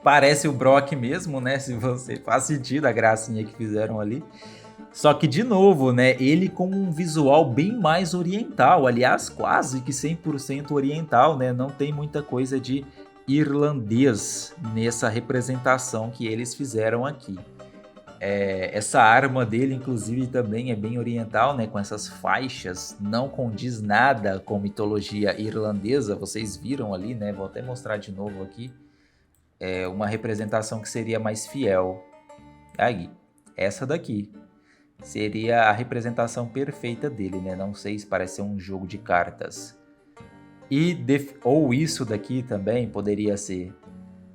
Parece o Brock mesmo, né, se você... Faz sentido a gracinha que fizeram ali. Só que, de novo, né, ele com um visual bem mais oriental, aliás, quase que 100% oriental, né, não tem muita coisa de irlandês nessa representação que eles fizeram aqui. Essa arma dele, inclusive, também é bem oriental, né, com essas faixas, não condiz nada com mitologia irlandesa, vocês viram ali, né, vou até mostrar de novo aqui, uma representação que seria mais fiel. Aí, essa daqui seria a representação perfeita dele, né? Não sei se parece ser um jogo de cartas. Ou isso daqui também poderia ser.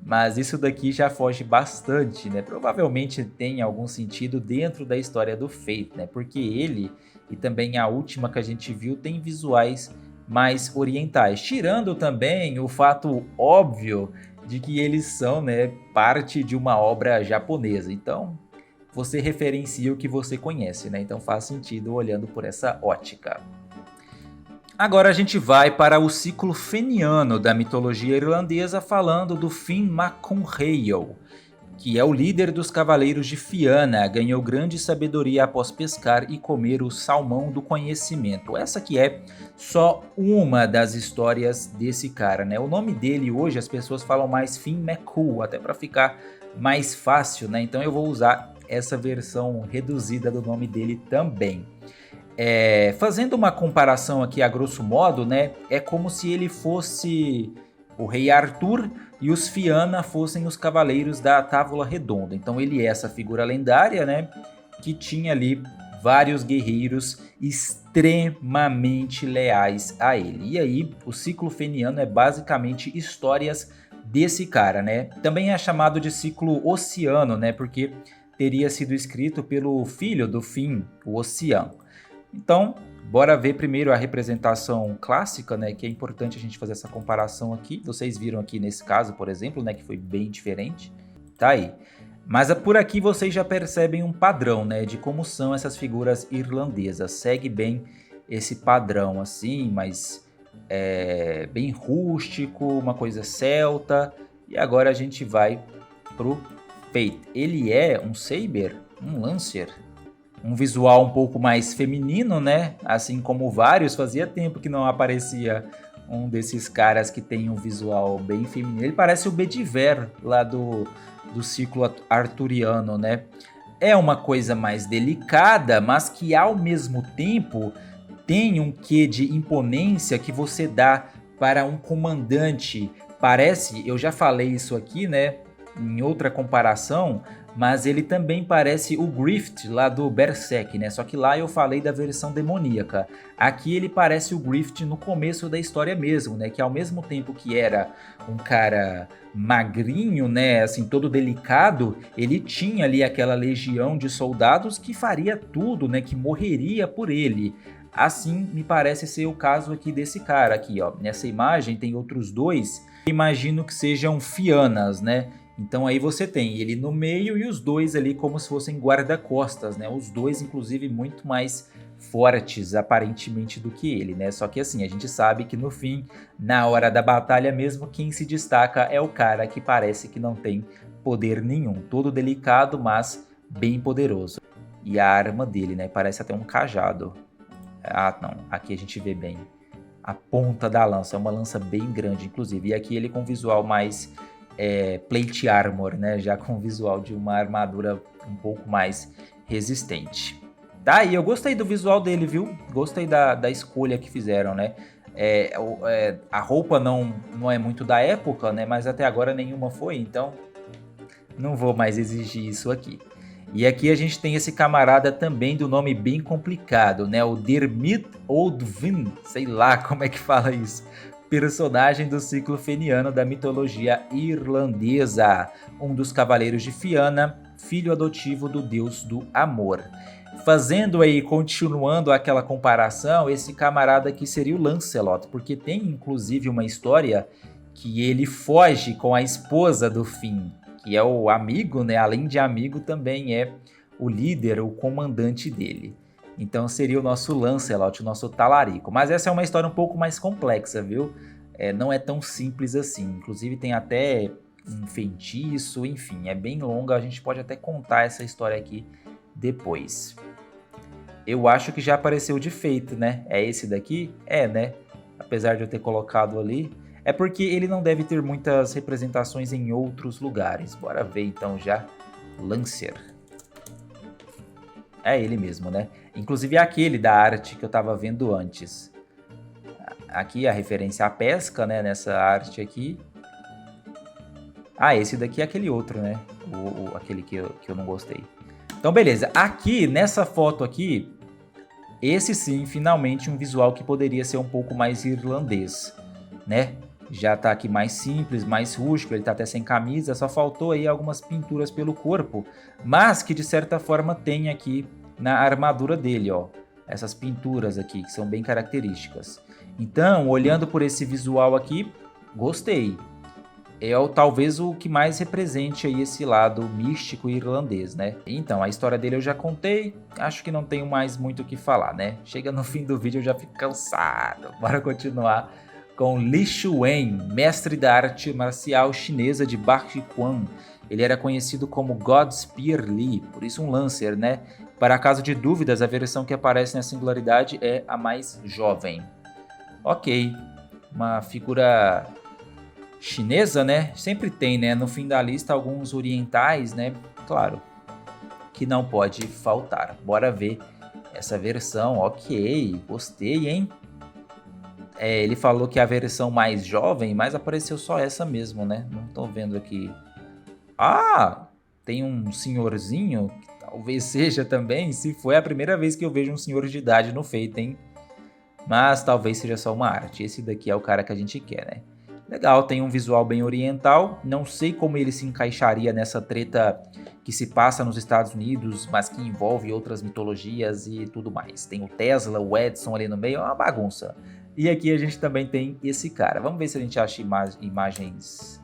Mas isso daqui já foge bastante, né? Provavelmente tem algum sentido dentro da história do Fate, né? Porque ele e também a última que a gente viu tem visuais mais orientais. Tirando também o fato óbvio de que eles são, né, parte de uma obra japonesa. Então, você referencia o que você conhece, né? Então faz sentido olhando por essa ótica. Agora a gente vai para o ciclo feniano da mitologia irlandesa, falando do Finn MacConrail, que é o líder dos Cavaleiros de Fianna, ganhou grande sabedoria após pescar e comer o salmão do conhecimento. Essa que é só uma das histórias desse cara, né? O nome dele hoje as pessoas falam mais Finn McCool, até para ficar mais fácil, né? Então eu vou usar essa versão reduzida do nome dele também. Fazendo uma comparação aqui a grosso modo, né? É como se ele fosse o rei Arthur e os Fianna fossem os cavaleiros da Távola Redonda. Então ele é essa figura lendária, né? Que tinha ali vários guerreiros extremamente leais a ele. E aí o ciclo feniano é basicamente histórias desse cara, né? Também é chamado de ciclo oceano, né? Porque teria sido escrito pelo filho do Finn, o Ocean. Então, bora ver primeiro a representação clássica, né? Que é importante a gente fazer essa comparação aqui. Vocês viram aqui nesse caso, por exemplo, né? Que foi bem diferente. Tá aí. Mas por aqui vocês já percebem um padrão, né? De como são essas figuras irlandesas. Segue bem esse padrão, assim, mas bem rústico, uma coisa celta. E agora a gente vai pro Fate. Ele é um Saber, um Lancer, um visual um pouco mais feminino, né? Assim como vários, fazia tempo que não aparecia um desses caras que tem um visual bem feminino. Ele parece o Bedivere lá do ciclo arturiano, né? É uma coisa mais delicada, mas que ao mesmo tempo tem um quê de imponência que você dá para um comandante. Parece, eu já falei isso aqui, né? Em outra comparação, mas ele também parece o Grift lá do Berserk, né? Só que lá eu falei da versão demoníaca. Aqui ele parece o Grift no começo da história mesmo, né? Que ao mesmo tempo que era um cara magrinho, né? Assim, todo delicado, ele tinha ali aquela legião de soldados que faria tudo, né? Que morreria por ele. Assim me parece ser o caso aqui desse cara aqui, ó. Nessa imagem tem outros dois, imagino que sejam Fiannas, né? Então aí você tem ele no meio e os dois ali como se fossem guarda-costas, né? Os dois, inclusive, muito mais fortes, aparentemente, do que ele, né? Só que assim, a gente sabe que no fim, na hora da batalha mesmo, quem se destaca é o cara que parece que não tem poder nenhum. Todo delicado, mas bem poderoso. E a arma dele, né? Parece até um cajado. Ah, não. Aqui a gente vê bem a ponta da lança. É uma lança bem grande, inclusive. E aqui ele com visual mais plate armor, né? Já com o visual de uma armadura um pouco mais resistente. Tá, e eu gostei do visual dele, viu? Gostei da escolha que fizeram, né? A roupa não é muito da época, né? Mas até agora nenhuma foi, então não vou mais exigir isso aqui. E aqui a gente tem esse camarada também do nome bem complicado, né? O Dermot Oldvin, sei lá como é que fala isso. Personagem do ciclo feniano da mitologia irlandesa, um dos cavaleiros de Fianna, filho adotivo do deus do amor. Fazendo aí, continuando aquela comparação, esse camarada aqui seria o Lancelot, porque tem inclusive uma história que ele foge com a esposa do Finn, que é o amigo, né? Além de amigo, também é o líder, o comandante dele. Então seria o nosso Lancelot, o nosso talarico. Mas essa é uma história um pouco mais complexa, viu? Não é tão simples assim. Inclusive tem até um feitiço, enfim, é bem longa. A gente pode até contar essa história aqui depois. Eu acho que já apareceu de feito, né? É esse daqui? É, né? Apesar de eu ter colocado ali. É porque ele não deve ter muitas representações em outros lugares. Bora ver então já. Lancer. É ele mesmo, né? Inclusive aquele da arte que eu tava vendo antes. Aqui a referência à pesca, né? Nessa arte aqui. Ah, esse daqui é aquele outro, né? Aquele que eu não gostei. Então, beleza. Aqui, nessa foto aqui, esse sim, finalmente um visual que poderia ser um pouco mais irlandês, né? Já tá aqui mais simples, mais rústico, ele tá até sem camisa, só faltou aí algumas pinturas pelo corpo, mas que de certa forma tem aqui na armadura dele, ó. Essas pinturas aqui, que são bem características. Então, olhando por esse visual aqui, gostei. Talvez o que mais represente aí esse lado místico irlandês, né? Então, a história dele eu já contei, acho que não tenho mais muito o que falar, né? Chega no fim do vídeo eu já fico cansado. Bora continuar com Li Shuwen, mestre da arte marcial chinesa de Bakhiquan. Ele era conhecido como God Spear Li, por isso um Lancer, né? Para caso de dúvidas, a versão que aparece na singularidade é a mais jovem. Ok, uma figura chinesa, né? Sempre tem, né? No fim da lista, alguns orientais, né? Claro, que não pode faltar. Bora ver essa versão. Ok, gostei, hein? Ele falou que é a versão mais jovem, mas apareceu só essa mesmo, né? Não tô vendo aqui. Ah, tem um senhorzinho, que talvez seja também, se foi a primeira vez que eu vejo um senhor de idade no feito, hein? Mas talvez seja só uma arte. Esse daqui é o cara que a gente quer, né? Legal, tem um visual bem oriental. Não sei como ele se encaixaria nessa treta que se passa nos Estados Unidos, mas que envolve outras mitologias e tudo mais. Tem o Tesla, o Edson ali no meio, é uma bagunça. E aqui a gente também tem esse cara. Vamos ver se a gente acha imagens...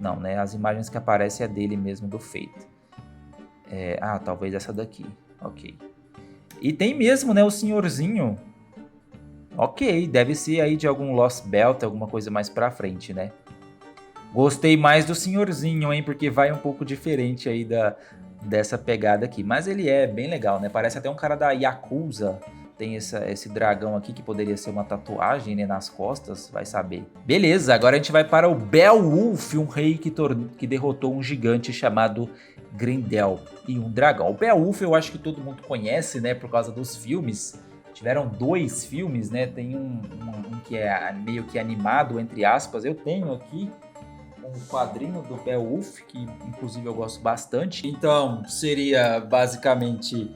Não, né? As imagens que aparecem é dele mesmo do feito. Talvez essa daqui. Ok. E tem mesmo, né? O senhorzinho... Ok, deve ser aí de algum Lost Belt, alguma coisa mais pra frente, né? Gostei mais do senhorzinho, hein? Porque vai um pouco diferente aí dessa pegada aqui. Mas ele é bem legal, né? Parece até um cara da Yakuza. Tem esse dragão aqui que poderia ser uma tatuagem, né? Nas costas, vai saber. Beleza, agora a gente vai para o Beowulf, um rei que derrotou um gigante chamado Grendel e um dragão. O Beowulf eu acho que todo mundo conhece, né? Por causa dos filmes. Tiveram 2 filmes, né? Tem um que é meio que animado, entre aspas. Eu tenho aqui um quadrinho do Beowulf, que inclusive eu gosto bastante. Então, seria basicamente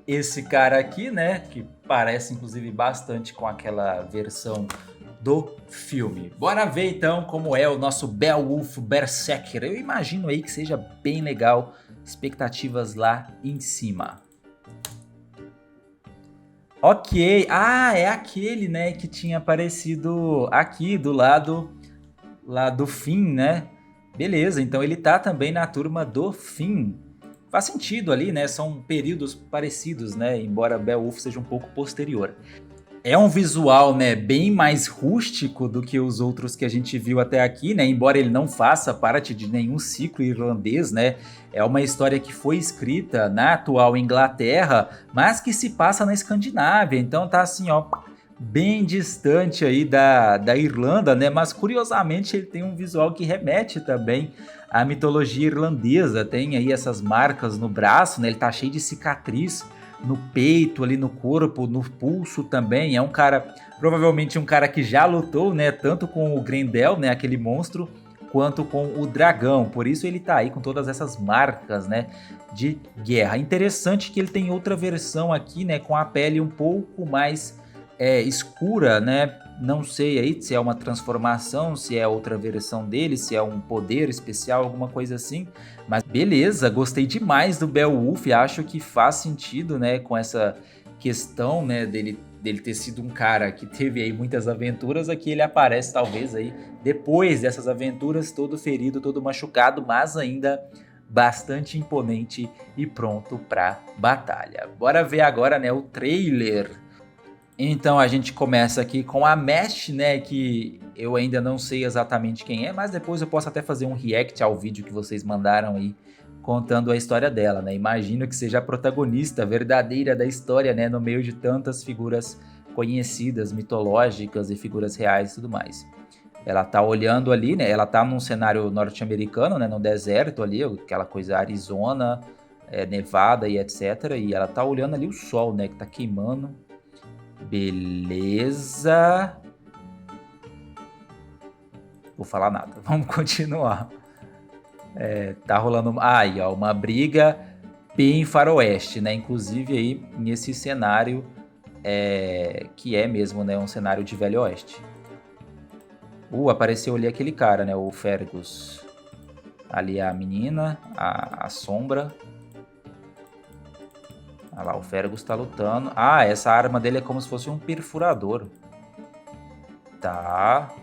esse cara aqui, né? Que parece inclusive bastante com aquela versão do filme. Bora ver então como é o nosso Beowulf Berserker. Eu imagino aí que seja bem legal. Expectativas lá em cima. Ok, é aquele, né, que tinha aparecido aqui do lado lá do Finn, né? Beleza, então ele tá também na turma do Finn. Faz sentido ali, né? São períodos parecidos, né? Embora Beowulf seja um pouco posterior. É um visual, né, bem mais rústico do que os outros que a gente viu até aqui, né? Embora ele não faça parte de nenhum ciclo irlandês, né? É uma história que foi escrita na atual Inglaterra, mas que se passa na Escandinávia. Então tá assim, ó, bem distante aí da Irlanda, né? Mas curiosamente ele tem um visual que remete também à mitologia irlandesa. Tem aí essas marcas no braço, né? Ele tá cheio de cicatriz no peito, ali no corpo, no pulso também. É um cara, provavelmente um cara que já lutou, né, tanto com o Grendel, né, aquele monstro, quanto com o dragão. Por isso ele tá aí com todas essas marcas, né, de guerra. Interessante que ele tem outra versão aqui, né, com a pele um pouco mais escura, né? Não sei aí se é uma transformação, se é outra versão dele, se é um poder especial, alguma coisa assim. Mas beleza, gostei demais do Beowulf, acho que faz sentido, né, com essa questão, né, dele ter sido um cara que teve aí muitas aventuras. Aqui ele aparece talvez aí depois dessas aventuras, todo ferido, todo machucado, mas ainda bastante imponente e pronto para batalha. Bora ver agora, né, o trailer. Então a gente começa aqui com a Mesh, né, que eu ainda não sei exatamente quem é, mas depois eu posso até fazer um react ao vídeo que vocês mandaram aí contando a história dela, né? Imagino que seja a protagonista verdadeira da história, né? No meio de tantas figuras conhecidas, mitológicas e figuras reais e tudo mais. Ela tá olhando ali, né? Ela tá num cenário norte-americano, né? No deserto ali, aquela coisa Arizona, Nevada e etc. E ela tá olhando ali o sol, né? Que tá queimando. Beleza. Vou falar nada. Vamos continuar. Tá rolando aí, ó, uma briga bem faroeste, né? Inclusive aí nesse cenário que é mesmo, né? Um cenário de Velho Oeste. Apareceu ali aquele cara, né? O Fergus. Ali a menina, a sombra. Olha lá, o Fergus tá lutando. Ah, essa arma dele é como se fosse um perfurador. Tá.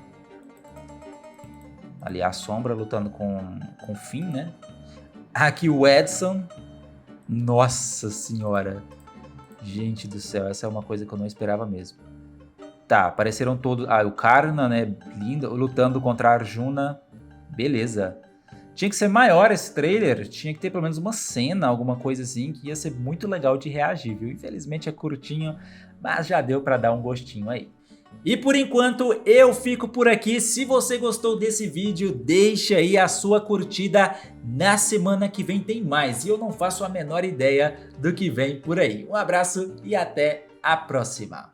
Ali a sombra lutando com o Finn, né? Aqui o Edson. Nossa senhora. Gente do céu, essa é uma coisa que eu não esperava mesmo. Tá, apareceram todos. Ah, o Karna, né? Lindo. Lutando contra a Arjuna. Beleza. Tinha que ser maior esse trailer. Tinha que ter pelo menos uma cena, alguma coisa assim, que ia ser muito legal de reagir, viu? Infelizmente é curtinho, mas já deu pra dar um gostinho aí. E por enquanto eu fico por aqui. Se você gostou desse vídeo, deixa aí a sua curtida. Na semana que vem tem mais e eu não faço a menor ideia do que vem por aí. Um abraço e até a próxima.